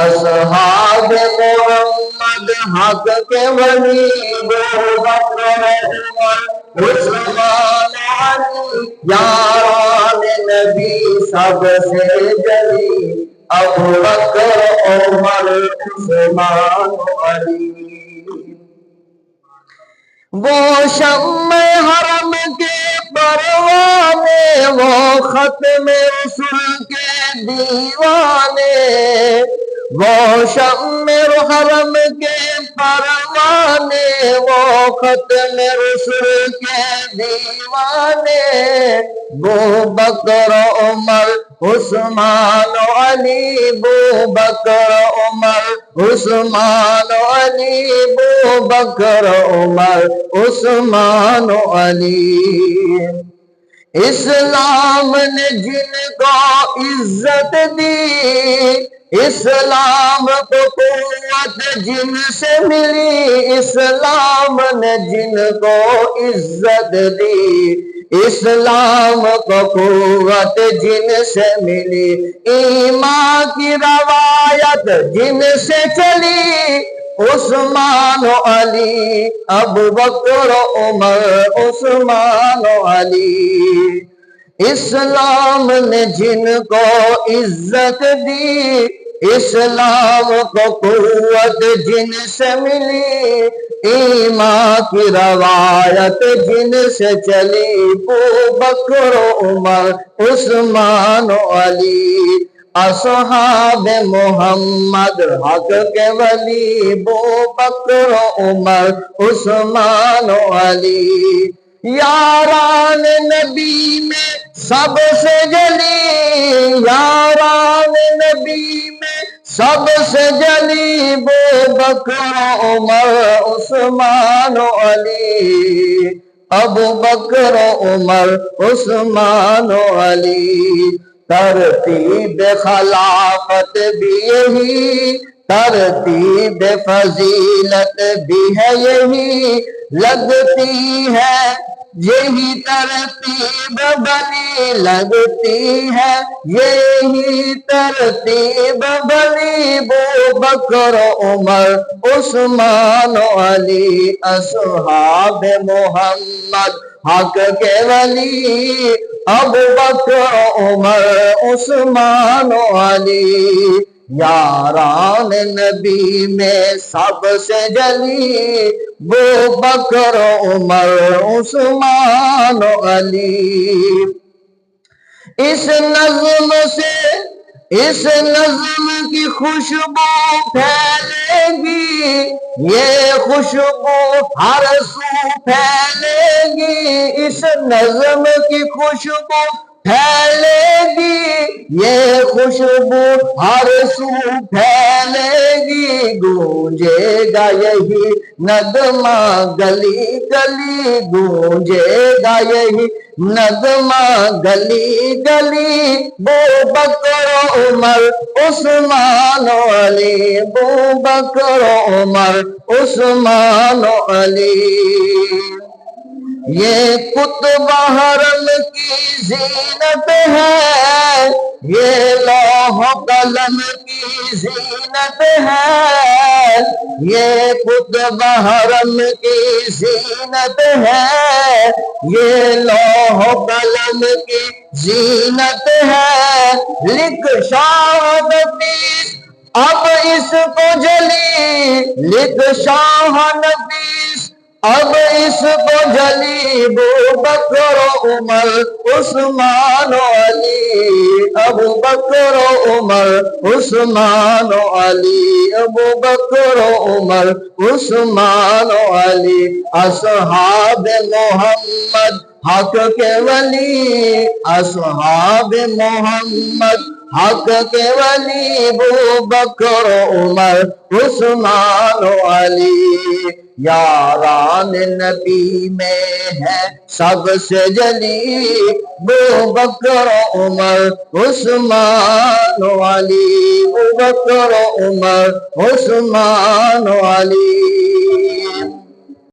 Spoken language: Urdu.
اصحاب محمد حق کے ولی ابو بکر عمر عثمان علی یاران نبی سب سے جلی ابو بکر عمر عثمان علی وہ شمع حرم کے پروانے وہ ختم رسول کے دیوانے وہ شمع حرم کے پروانے وہ ختم رسول کے دیوانے ابو بکر عمر عثمان علی ابو بکر عمر عثمان علی ابو بکر عمر عثمان علی اسلام نے جن کو عزت دی اسلام کو قوت جن سے ملی اسلام نے جن کو عزت دی اسلام کو قوت جن سے ملی ایمان کی روایت جن سے چلی عثمان علی ابو بکر عمر عثمان علی اسلام نے جن کو عزت دی اسلام کو قوت جن سے ملی ایمان کی روایت جن سے چلی ابو بکر عمر عثمان علی اصحاب محمد حق کے ولی ابو بکر عمر عثمان علی یاران نبی میں سب سے جلی یاران نبی میں سب سے جلی ابو بکر عمر عثمان علی ابو بکر عمر عثمان علی ترتیب خلافت بھی یہی ترتیب فضیلت بھی ہے یہی لگتی ہے یہی ترتیب بنی لگتی ہے یہی ترتیب بنی ابو بکر عمر عثمان علی اصحاب محمد حق کے ولی ابو بکر عمر عثمان علی یاران نبی میں سب سے جلی ابو بکر عمر عثمان علی اس نظم کی خوشبو پھیلے گی یہ خوشبو ہر سو پھیلے گی اس نظم کی خوشبو پھیلے گی یہ خوشبو ہر سو پھیلے گی گونجے گا یہی نغمہ گلی گلی گونجے گا یہی نغمہ گلی گلی ابو بکر عمر عثمان علی ابو بکر عمر عثمان علی یہ قطب حرم کی زینت ہے یہ لوح قلم کی زینت ہے یہ قطب حرم کی زینت ہے یہ لوح قلم کی زینت ہے لکھ شاہ نفیس اب اس کو جلی لکھ شاہ نفیس اب اس کو جلی ابو بکر عمر عثمان علی ابو بکر عمر عثمان علی ابو بکر عمر عثمان علی اصحاب محمد حق کے ولی اصحاب محمد حق کے ولی ابو بکر عمر عثمان علی یاران نبی میں ہے سب سے جلی ابو بکر عمر عثمان علی ابو بکر عمر عثمان علی